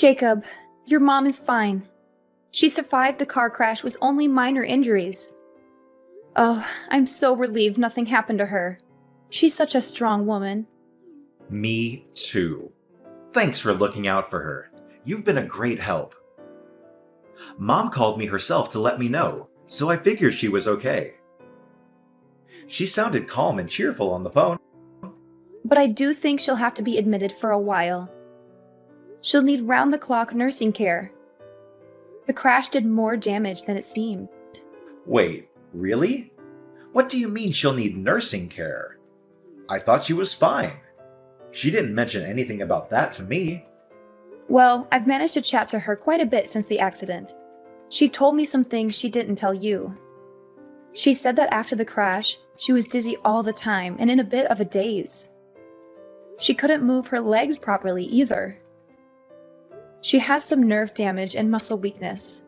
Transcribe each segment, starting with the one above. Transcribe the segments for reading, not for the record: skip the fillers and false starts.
Jacob, your mom is fine. She survived the car crash with only minor injuries. Oh, I'm so relieved nothing happened to her. She's such a strong woman. Me too. Thanks for looking out for her. You've been a great help. Mom called me herself to let me know, so I figured she was okay. She sounded calm and cheerful on the phone. But I do think she'll have to be admitted for a while. She'll need round-the-clock nursing care. The crash did more damage than it seemed. Wait, really? What do you mean she'll need nursing care? I thought she was fine. She didn't mention anything about that to me. Well, I've managed to chat to her quite a bit since the accident. She told me some things she didn't tell you. She said that after the crash, she was dizzy all the time and in a bit of a daze. She couldn't move her legs properly either. She has some nerve damage and muscle weakness.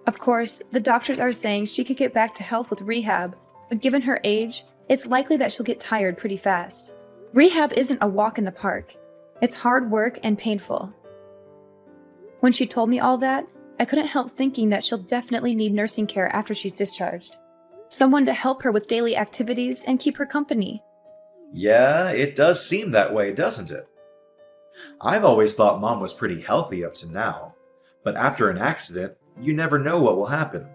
Of course, the doctors are saying she could get back to health with rehab, but given her age, it's likely that she'll get tired pretty fast. Rehab isn't a walk in the park. It's hard work and painful. When she told me all that, I couldn't help thinking that she'll definitely need nursing care after she's discharged. Someone to help her with daily activities and keep her company. Yeah, it does seem that way, doesn't it? I've always thought Mom was pretty healthy up to now, but after an accident, you never know what will happen.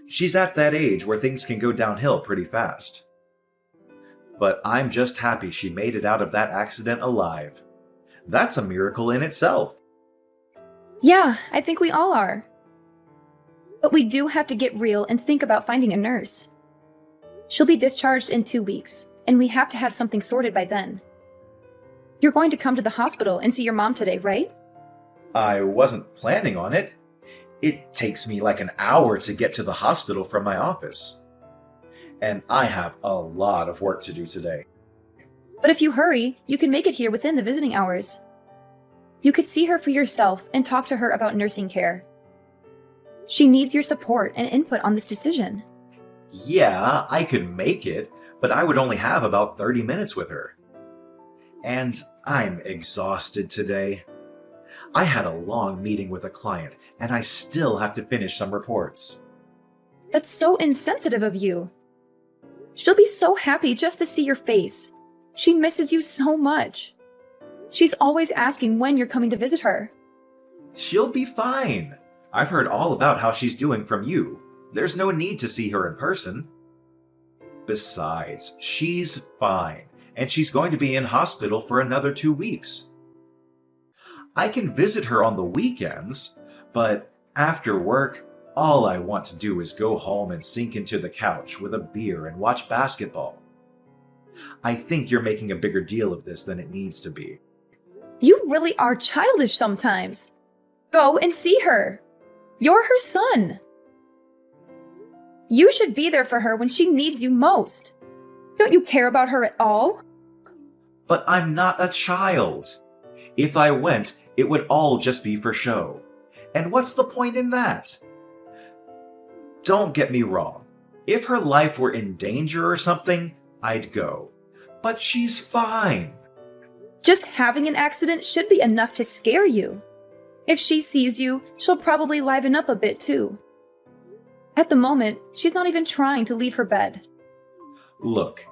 She's at that age where things can go downhill pretty fast. But I'm just happy she made it out of that accident alive. That's a miracle in itself. Yeah, I think we all are. But we do have to get real and think about finding a nurse. She'll be discharged in 2 weeks, and we have to have something sorted by then. You're going to come to the hospital and see your mom today, right? I wasn't planning on it. It takes me like an hour to get to the hospital from my office. And I have a lot of work to do today. But if you hurry, you can make it here within the visiting hours. You could see her for yourself and talk to her about nursing care. She needs your support and input on this decision. Yeah, I could make it, but I would only have about 30 minutes with her. And I'm exhausted today. I had a long meeting with a client, and I still have to finish some reports. That's so insensitive of you. She'll be so happy just to see your face. She misses you so much. She's always asking when you're coming to visit her. She'll be fine. I've heard all about how she's doing from you. There's no need to see her in person. Besides, she's fine, and she's going to be in hospital for another 2 weeks. I can visit her on the weekends, but after work, all I want to do is go home and sink into the couch with a beer and watch basketball. I think you're making a bigger deal of this than it needs to be. You really are childish sometimes. Go and see her. You're her son. You should be there for her when she needs you most. Don't you care about her at all? But I'm not a child. If I went, it would all just be for show. And what's the point in that? Don't get me wrong. If her life were in danger or something, I'd go. But she's fine. Just having an accident should be enough to scare you. If she sees you, she'll probably liven up a bit too. At the moment, she's not even trying to leave her bed. Look,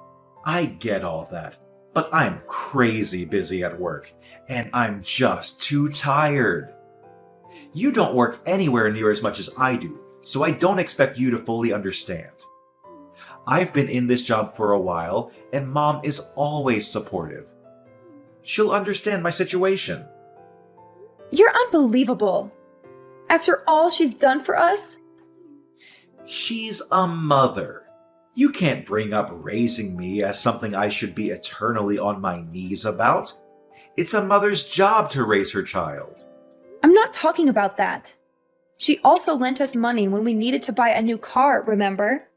I get all that, but I'm crazy busy at work, and I'm just too tired. You don't work anywhere near as much as I do, so I don't expect you to fully understand. I've been in this job for a while, and Mom is always supportive. She'll understand my situation. You're unbelievable. After all she's done for us? She's a mother. You can't bring up raising me as something I should be eternally on my knees about. It's a mother's job to raise her child. I'm not talking about that. She also lent us money when we needed to buy a new car, remember?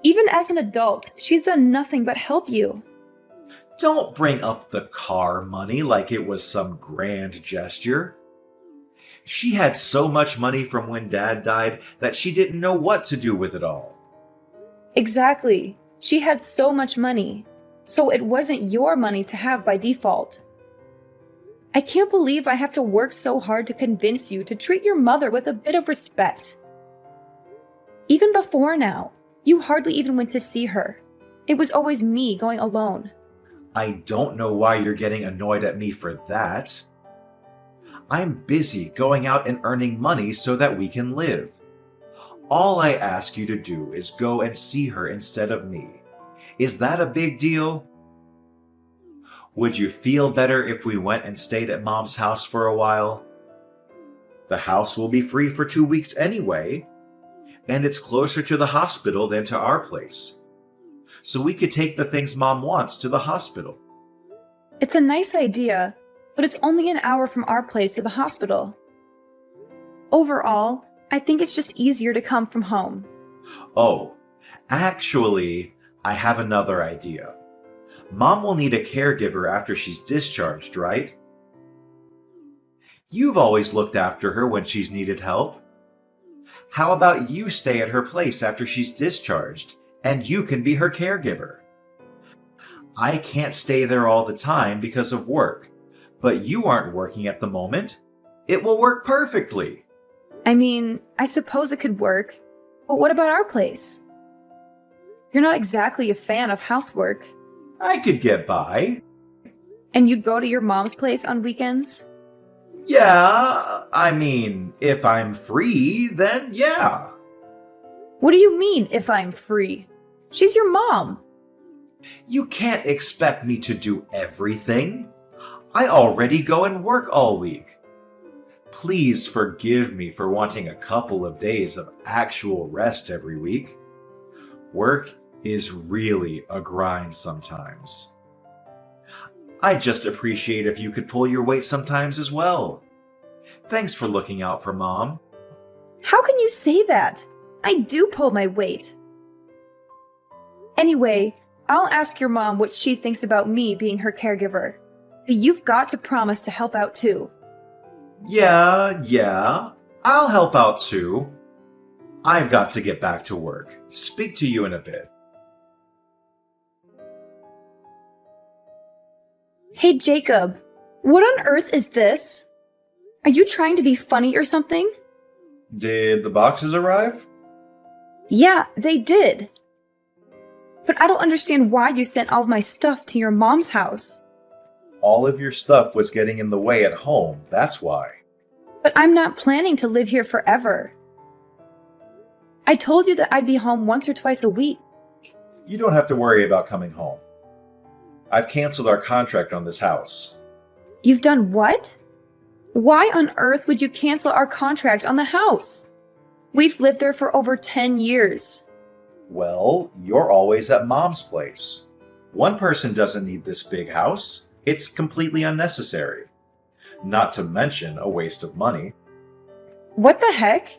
Even as an adult, she's done nothing but help you. Don't bring up the car money like it was some grand gesture. She had so much money from when Dad died that she didn't know what to do with it all. Exactly. She had so much money, so it wasn't your money to have by default. I can't believe I have to work so hard to convince you to treat your mother with a bit of respect. Even before now, you hardly even went to see her. It was always me going alone. I don't know why you're getting annoyed at me for that. I'm busy going out and earning money so that we can live. All I ask you to do is go and see her instead of me. Is that a big deal? Would you feel better if we went and stayed at Mom's house for a while? The house will be free for 2 weeks anyway, and it's closer to the hospital than to our place. So we could take the things Mom wants to the hospital. It's a nice idea, but it's only an hour from our place to the hospital. Overall, I think it's just easier to come from home. Oh, actually, I have another idea. Mom will need a caregiver after she's discharged, right? You've always looked after her when she's needed help. How about you stay at her place after she's discharged, and you can be her caregiver? I can't stay there all the time because of work, but you aren't working at the moment. It will work perfectly. I mean, I suppose it could work, but what about our place? You're not exactly a fan of housework. I could get by. And you'd go to your mom's place on weekends? Yeah, I mean, if I'm free, then yeah. What do you mean, if I'm free? She's your mom. You can't expect me to do everything. I already go and work all week. Please forgive me for wanting a couple of days of actual rest every week. Work is really a grind sometimes. I just appreciate if you could pull your weight sometimes as well. Thanks for looking out for Mom. How can you say that? I do pull my weight. Anyway, I'll ask your mom what she thinks about me being her caregiver. But you've got to promise to help out too. Yeah, I'll help out too. I've got to get back to work. Speak to you in a bit. Hey Jacob, what on earth is this? Are you trying to be funny or something? Did the boxes arrive? Yeah, they did. But I don't understand why you sent all of my stuff to your mom's house. All of your stuff was getting in the way at home, that's why. But I'm not planning to live here forever. I told you that I'd be home once or twice a week. You don't have to worry about coming home. I've canceled our contract on this house. You've done what? Why on earth would you cancel our contract on the house? We've lived there for over 10 years. Well, you're always at Mom's place. One person doesn't need this big house. It's completely unnecessary. Not to mention a waste of money. What the heck?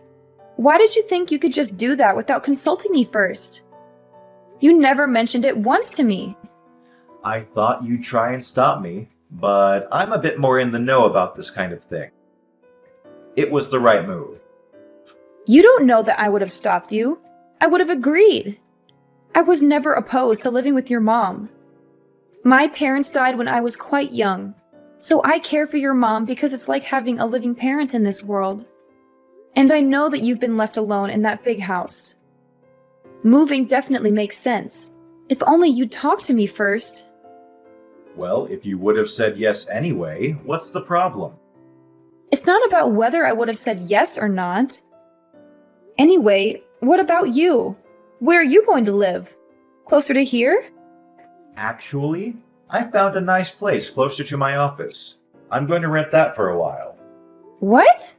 Why did you think you could just do that without consulting me first? You never mentioned it once to me. I thought you'd try and stop me, but I'm a bit more in the know about this kind of thing. It was the right move. You don't know that I would have stopped you. I would have agreed. I was never opposed to living with your mom. My parents died when I was quite young, so I care for your mom because it's like having a living parent in this world. And I know that you've been left alone in that big house. Moving definitely makes sense. If only you'd talk to me first. Well, if you would have said yes anyway, what's the problem? It's not about whether I would have said yes or not. Anyway, what about you? Where are you going to live? Closer to here? Actually, I found a nice place closer to my office. I'm going to rent that for a while. What?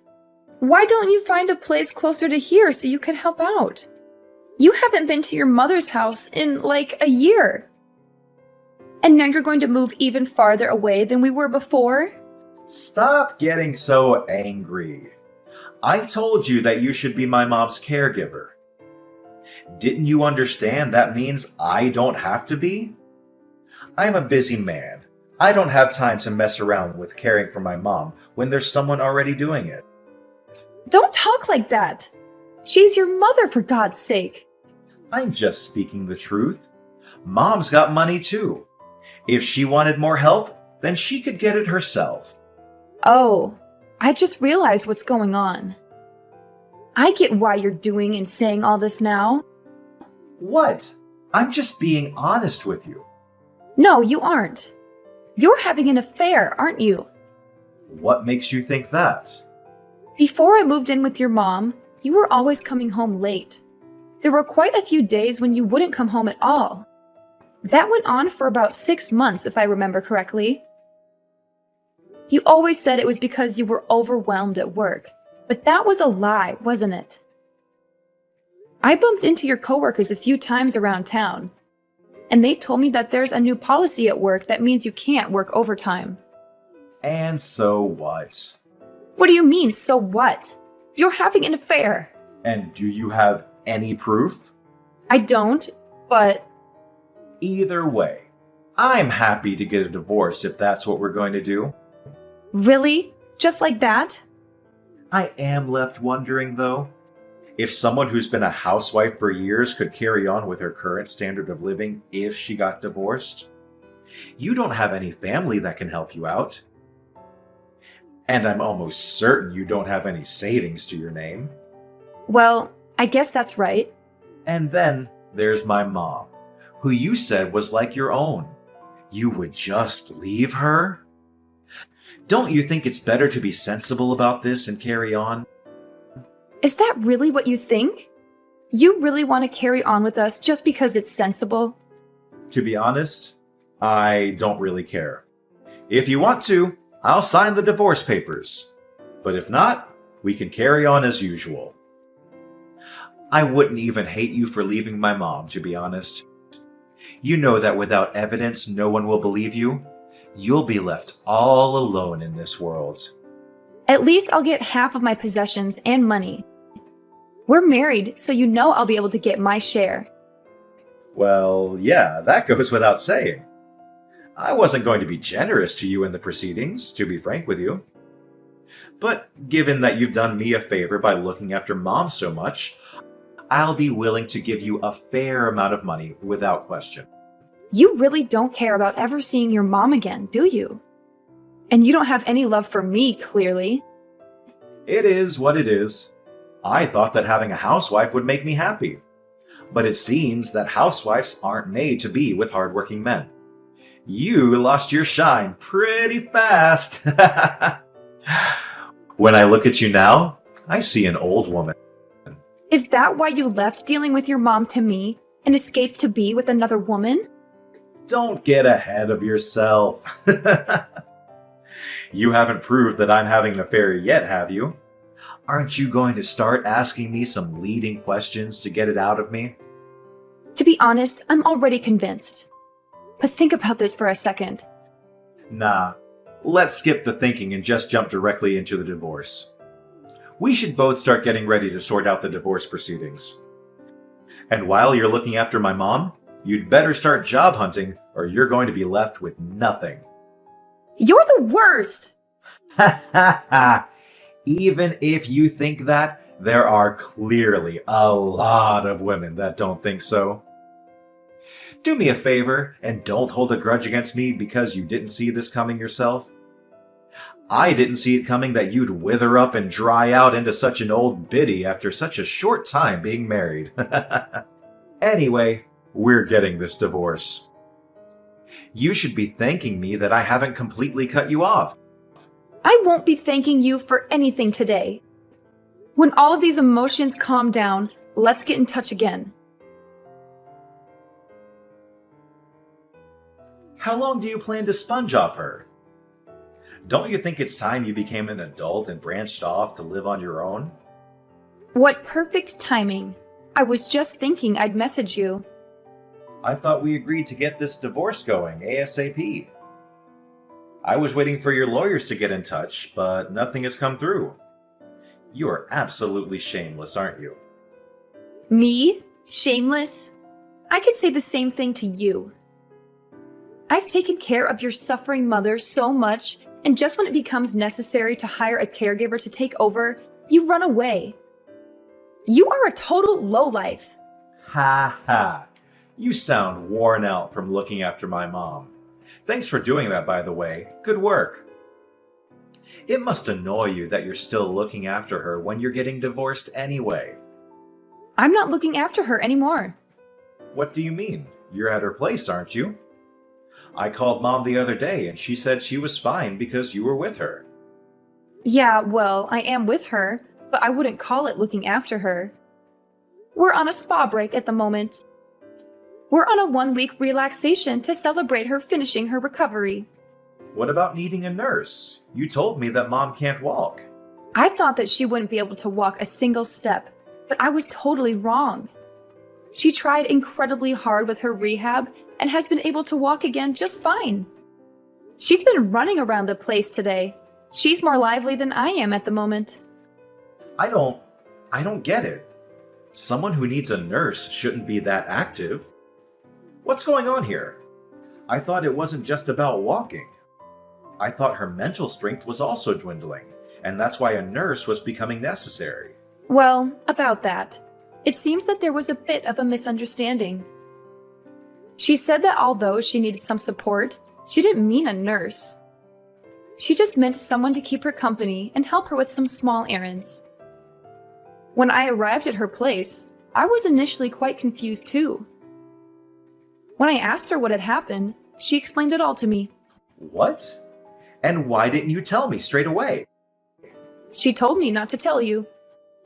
Why don't you find a place closer to here so you could help out? You haven't been to your mother's house in like a year. And now you're going to move even farther away than we were before? Stop getting so angry. I told you that you should be my mom's caregiver. Didn't you understand that means I don't have to be? I'm a busy man. I don't have time to mess around with caring for my mom when there's someone already doing it. Don't talk like that. She's your mother, for God's sake. I'm just speaking the truth. Mom's got money too. If she wanted more help, then she could get it herself. Oh, I just realized what's going on. I get why you're doing and saying all this now. What? I'm just being honest with you. No, you aren't. You're having an affair, aren't you? What makes you think that? Before I moved in with your mom, you were always coming home late. There were quite a few days when you wouldn't come home at all. That went on for about 6 months, if I remember correctly. You always said it was because you were overwhelmed at work, but that was a lie, wasn't it? I bumped into your coworkers a few times around town, and they told me that there's a new policy at work that means you can't work overtime. And so what? What do you mean, so what? You're having an affair. And do you have any proof? I don't, but Either way, I'm happy to get a divorce if that's what we're going to do. really? Just like that? I am left wondering, though, if someone who's been a housewife for years could carry on with her current standard of living if she got divorced. You don't have any family that can help you out. And I'm almost certain you don't have any savings to your name. Well, I guess that's right. And then there's my mom, who you said was like your own. You would just leave her? Don't you think it's better to be sensible about this and carry on? Is that really what you think? You really want to carry on with us just because it's sensible? To be honest, I don't really care. If you want to, I'll sign the divorce papers. But if not, we can carry on as usual. I wouldn't even hate you for leaving my mom, to be honest. You know that without evidence, no one will believe you. You'll be left all alone in this world. At least I'll get half of my possessions and money. We're married, so you know I'll be able to get my share. Well, yeah, that goes without saying. I wasn't going to be generous to you in the proceedings, to be frank with you. But given that you've done me a favor by looking after Mom so much, I'll be willing to give you a fair amount of money without question. You really don't care about ever seeing your mom again, do you? And you don't have any love for me, clearly. It is what it is. I thought that having a housewife would make me happy. But it seems that housewives aren't made to be with hardworking men. You lost your shine pretty fast. When I look at you now, I see an old woman. Is that why you left dealing with your mom to me and escaped to be with another woman? Don't get ahead of yourself. You haven't proved that I'm having an affair yet, have you? Aren't you going to start asking me some leading questions to get it out of me? To be honest, I'm already convinced. But think about this for a second. Nah, let's skip the thinking and just jump directly into the divorce. We should both start getting ready to sort out the divorce proceedings. And while you're looking after my mom, you'd better start job hunting or you're going to be left with nothing. You're the worst! Ha ha ha! Even if you think that, there are clearly a lot of women that don't think so. Do me a favor and don't hold a grudge against me because you didn't see this coming yourself. I didn't see it coming that you'd wither up and dry out into such an old biddy after such a short time being married. Anyway, we're getting this divorce. You should be thanking me that I haven't completely cut you off. I won't be thanking you for anything today. When all of these emotions calm down, let's get in touch again. How long do you plan to sponge off her? Don't you think it's time you became an adult and branched off to live on your own? What perfect timing. I was just thinking I'd message you. I thought we agreed to get this divorce going ASAP. I was waiting for your lawyers to get in touch, but nothing has come through. You are absolutely shameless, aren't you? Me? Shameless? I could say the same thing to you. I've taken care of your suffering mother so much, and just when it becomes necessary to hire a caregiver to take over, you run away. You are a total lowlife. Ha ha. You sound worn out from looking after my mom. Thanks for doing that, by the way. Good work. It must annoy you that you're still looking after her when you're getting divorced anyway. I'm not looking after her anymore. What do you mean? You're at her place, aren't you? I called Mom the other day and she said she was fine because you were with her. Yeah, well, I am with her, but I wouldn't call it looking after her. We're on a spa break at the moment. We're on a 1-week relaxation to celebrate her finishing her recovery. What about needing a nurse? You told me that Mom can't walk. I thought that she wouldn't be able to walk a single step, but I was totally wrong. She tried incredibly hard with her rehab and has been able to walk again just fine. She's been running around the place today. She's more lively than I am at the moment. I don't get it. Someone who needs a nurse shouldn't be that active. What's going on here? I thought it wasn't just about walking. I thought her mental strength was also dwindling, and that's why a nurse was becoming necessary. Well, about that. It seems that there was a bit of a misunderstanding. She said that although she needed some support, she didn't mean a nurse. She just meant someone to keep her company and help her with some small errands. When I arrived at her place, I was initially quite confused too. When I asked her what had happened, she explained it all to me. What? And why didn't you tell me straight away? She told me not to tell you.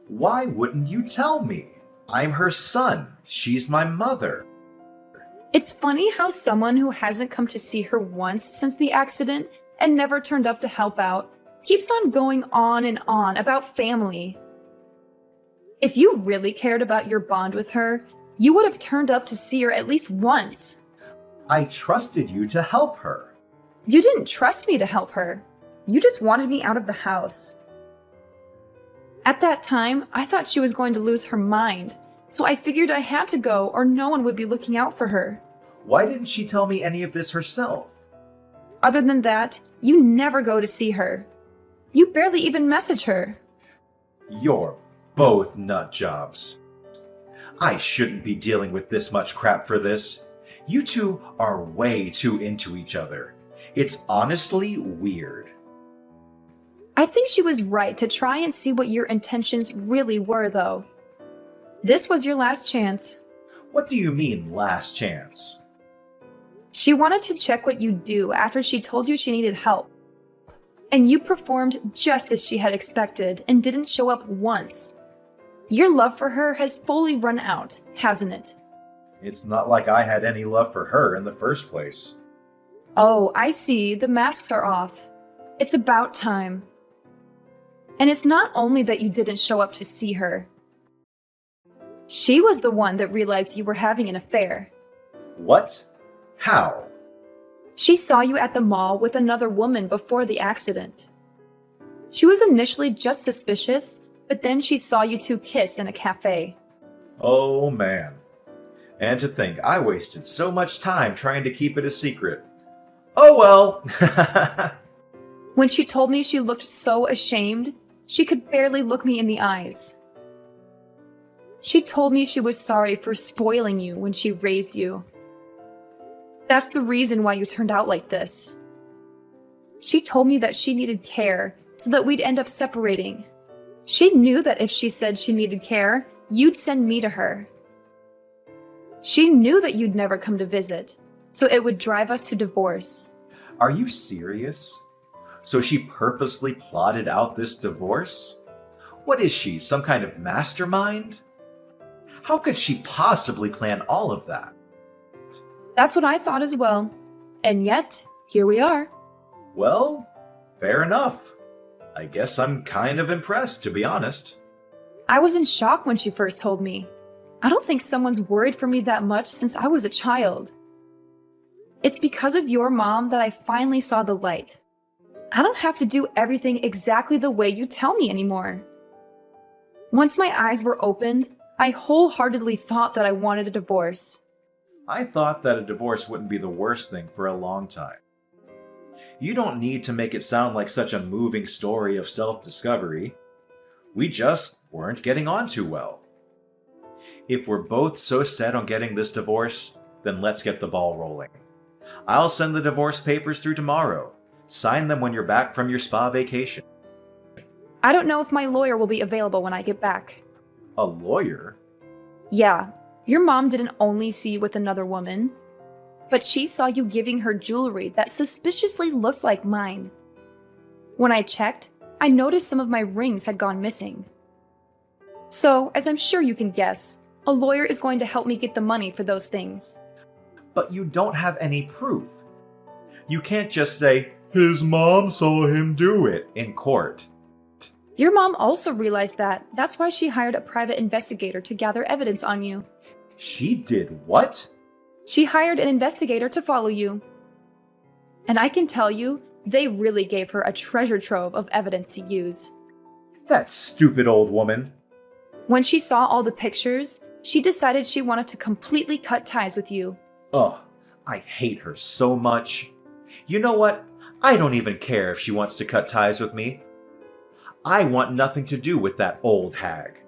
Why wouldn't you tell me? I'm her son. She's my mother. It's funny how someone who hasn't come to see her once since the accident and never turned up to help out keeps on going on and on about family. If you really cared about your bond with her, you would have turned up to see her at least once. I trusted you to help her. You didn't trust me to help her. You just wanted me out of the house. At that time, I thought she was going to lose her mind, so I figured I had to go or no one would be looking out for her. Why didn't she tell me any of this herself? Other than that, you never go to see her. You barely even message her. You're both nut jobs. I shouldn't be dealing with this much crap for this. You two are way too into each other. It's honestly weird. I think she was right to try and see what your intentions really were, though. This was your last chance. What do you mean, last chance? She wanted to check what you'd do after she told you she needed help. And you performed just as she had expected and didn't show up once. Your love for her has fully run out, hasn't it? It's not like I had any love for her in the first place. Oh, I see. The masks are off. It's about time. And it's not only that you didn't show up to see her. She was the one that realized you were having an affair. What? How? She saw you at the mall with another woman before the accident. She was initially just suspicious, but then she saw you two kiss in a cafe. Oh man. And to think I wasted so much time trying to keep it a secret. Oh well! When she told me she looked so ashamed, she could barely look me in the eyes. She told me she was sorry for spoiling you when she raised you. That's the reason why you turned out like this. She told me that she needed care so that we'd end up separating. She knew that if she said she needed care, you'd send me to her. She knew that you'd never come to visit, so it would drive us to divorce. Are you serious? So she purposely plotted out this divorce? What is she, some kind of mastermind? How could she possibly plan all of that? That's what I thought as well. And yet, here we are. Well, fair enough. I guess I'm kind of impressed, to be honest. I was in shock when she first told me. I don't think someone's worried for me that much since I was a child. It's because of your mom that I finally saw the light. I don't have to do everything exactly the way you tell me anymore. Once my eyes were opened, I wholeheartedly thought that I wanted a divorce. I thought that a divorce wouldn't be the worst thing for a long time. You don't need to make it sound like such a moving story of self-discovery. We just weren't getting on too well. If we're both so set on getting this divorce, then let's get the ball rolling. I'll send the divorce papers through tomorrow. Sign them when you're back from your spa vacation. I don't know if my lawyer will be available when I get back. A lawyer? Yeah, your mom didn't only see you with another woman, but she saw you giving her jewelry that suspiciously looked like mine. When I checked, I noticed some of my rings had gone missing. So, as I'm sure you can guess, a lawyer is going to help me get the money for those things. But you don't have any proof. You can't just say, his mom saw him do it in court. Your mom also realized that. That's why she hired a private investigator to gather evidence on you. She did what? She hired an investigator to follow you. And I can tell you, they really gave her a treasure trove of evidence to use. That stupid old woman. When she saw all the pictures, she decided she wanted to completely cut ties with you. Ugh, I hate her so much. You know what? I don't even care if she wants to cut ties with me. I want nothing to do with that old hag.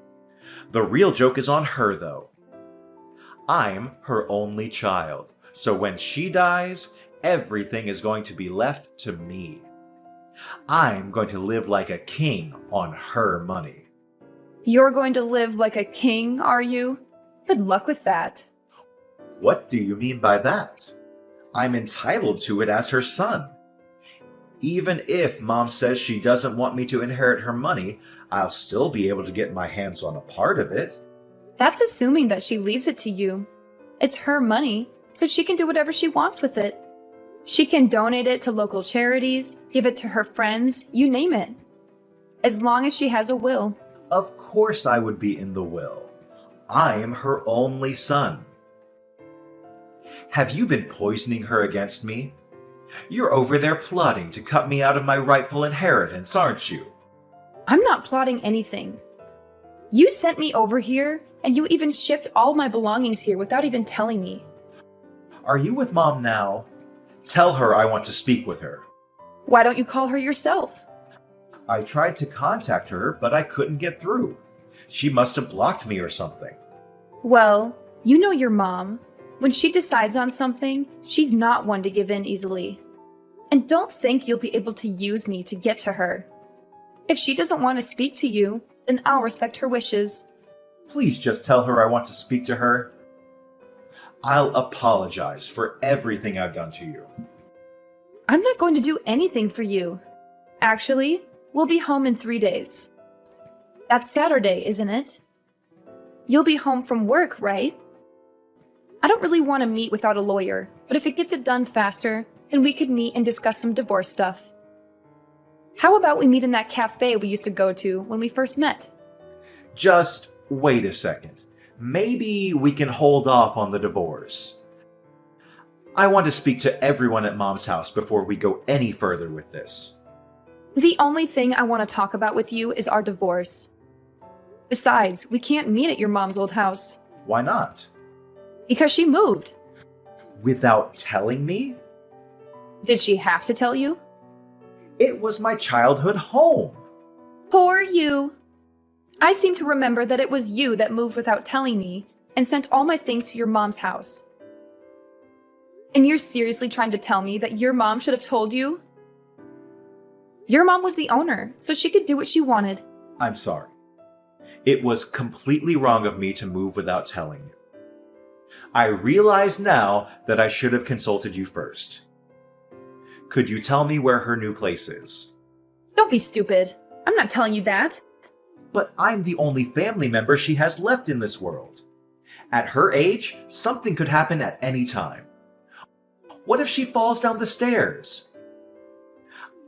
The real joke is on her, though. I'm her only child, so when she dies, everything is going to be left to me. I'm going to live like a king on her money. You're going to live like a king, are you? Good luck with that. What do you mean by that? I'm entitled to it as her son. Even if Mom says she doesn't want me to inherit her money, I'll still be able to get my hands on a part of it. That's assuming that she leaves it to you. It's her money, so she can do whatever she wants with it. She can donate it to local charities, give it to her friends, you name it. As long as she has a will. Of course I would be in the will. I am her only son. Have you been poisoning her against me? You're over there plotting to cut me out of my rightful inheritance, aren't you? I'm not plotting anything. You sent me over here, and you even shipped all my belongings here without even telling me. Are you with Mom now? Tell her I want to speak with her. Why don't you call her yourself? I tried to contact her, but I couldn't get through. She must have blocked me or something. Well, you know your mom. When she decides on something, she's not one to give in easily. And don't think you'll be able to use me to get to her. If she doesn't want to speak to you, then I'll respect her wishes. Please just tell her I want to speak to her. I'll apologize for everything I've done to you. I'm not going to do anything for you. Actually, we'll be home in 3 days. That's Saturday, isn't it? You'll be home from work, right? I don't really want to meet without a lawyer, but if it gets it done faster, then we could meet and discuss some divorce stuff. How about we meet in that cafe we used to go to when we first met? Just wait a second. Maybe we can hold off on the divorce. I want to speak to everyone at Mom's house before we go any further with this. The only thing I want to talk about with you is our divorce. Besides, we can't meet at your mom's old house. Why not? Because she moved. Without telling me? Did she have to tell you? It was my childhood home. Poor you. I seem to remember that it was you that moved without telling me and sent all my things to your mom's house. And you're seriously trying to tell me that your mom should have told you? Your mom was the owner, so she could do what she wanted. I'm sorry. It was completely wrong of me to move without telling you. I realize now that I should have consulted you first. Could you tell me where her new place is? Don't be stupid. I'm not telling you that. But I'm the only family member she has left in this world. At her age, something could happen at any time. What if she falls down the stairs?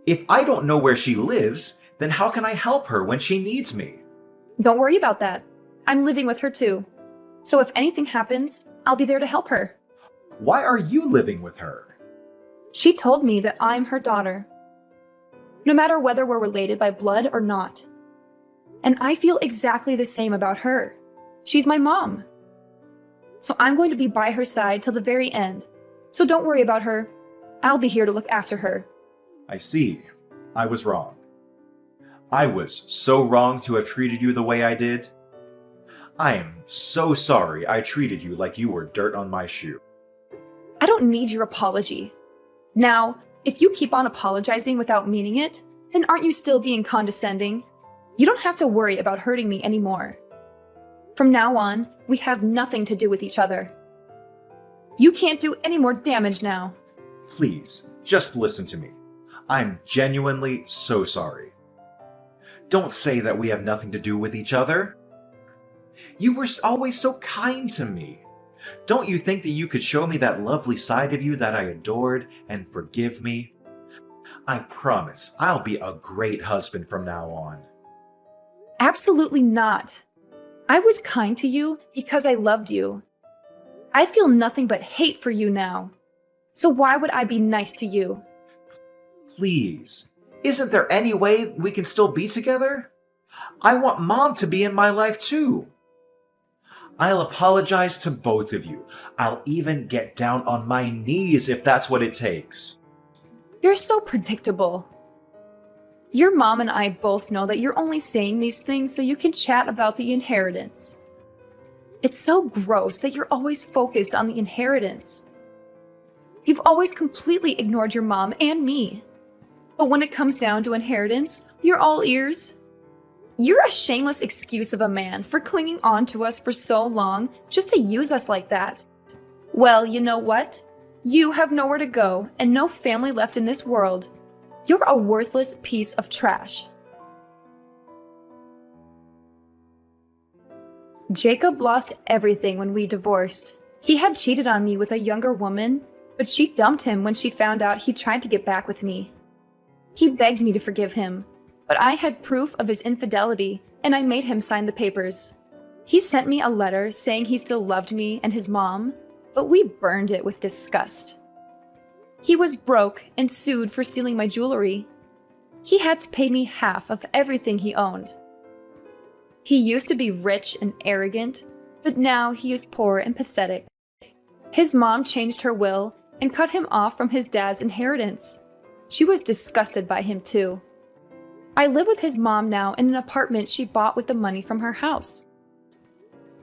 If I don't know where she lives, then how can I help her when she needs me? Don't worry about that. I'm living with her too. So if anything happens, I'll be there to help her. Why are you living with her? She told me that I'm her daughter. No matter whether we're related by blood or not. And I feel exactly the same about her. She's my mom. So I'm going to be by her side till the very end. So don't worry about her. I'll be here to look after her. I see. I was wrong. I was so wrong to have treated you the way I did. I am so sorry I treated you like you were dirt on my shoe. I don't need your apology. Now, If you keep on apologizing without meaning it, then aren't you still being condescending? You don't have to worry about hurting me anymore. From now on, we have nothing to do with each other. You can't do any more damage now. Please, just listen to me. I'm genuinely so sorry. Don't say that we have nothing to do with each other. You were always so kind to me. Don't you think that you could show me that lovely side of you that I adored and forgive me? I promise I'll be a great husband from now on. Absolutely not. I was kind to you because I loved you. I feel nothing but hate for you now. So why would I be nice to you? Please, isn't there any way we can still be together? I want Mom to be in my life too. I'll apologize to both of you. I'll even get down on my knees if that's what it takes. You're so predictable. Your mom and I both know that you're only saying these things so you can chat about the inheritance. It's so gross that you're always focused on the inheritance. You've always completely ignored your mom and me. But when it comes down to inheritance, you're all ears. You're a shameless excuse of a man for clinging on to us for so long just to use us like that. Well, you know what? You have nowhere to go and no family left in this world. You're a worthless piece of trash. Jacob lost everything when we divorced. He had cheated on me with a younger woman, but she dumped him when she found out he tried to get back with me. He begged me to forgive him, but I had proof of his infidelity, and I made him sign the papers. He sent me a letter saying he still loved me and his mom, but we burned it with disgust. He was broke and sued for stealing my jewelry. He had to pay me half of everything he owned. He used to be rich and arrogant, but now he is poor and pathetic. His mom changed her will and cut him off from his dad's inheritance. She was disgusted by him too. I live with his mom now in an apartment she bought with the money from her house.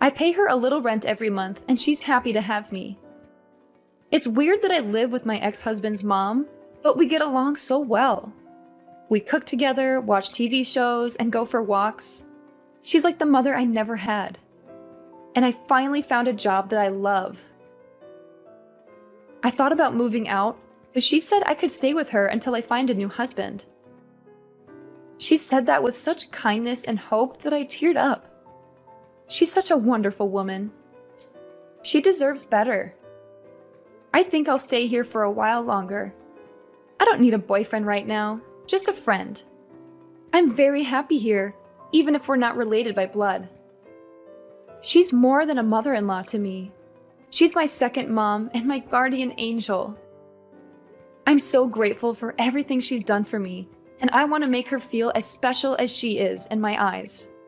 I pay her a little rent every month and she's happy to have me. It's weird that I live with my ex-husband's mom, but we get along so well. We cook together, watch TV shows, and go for walks. She's like the mother I never had. And I finally found a job that I love. I thought about moving out, but she said I could stay with her until I find a new husband. She said that with such kindness and hope that I teared up. She's such a wonderful woman. She deserves better. I think I'll stay here for a while longer. I don't need a boyfriend right now, just a friend. I'm very happy here, even if we're not related by blood. She's more than a mother-in-law to me. She's my second mom and my guardian angel. I'm so grateful for everything she's done for me, and I want to make her feel as special as she is in my eyes.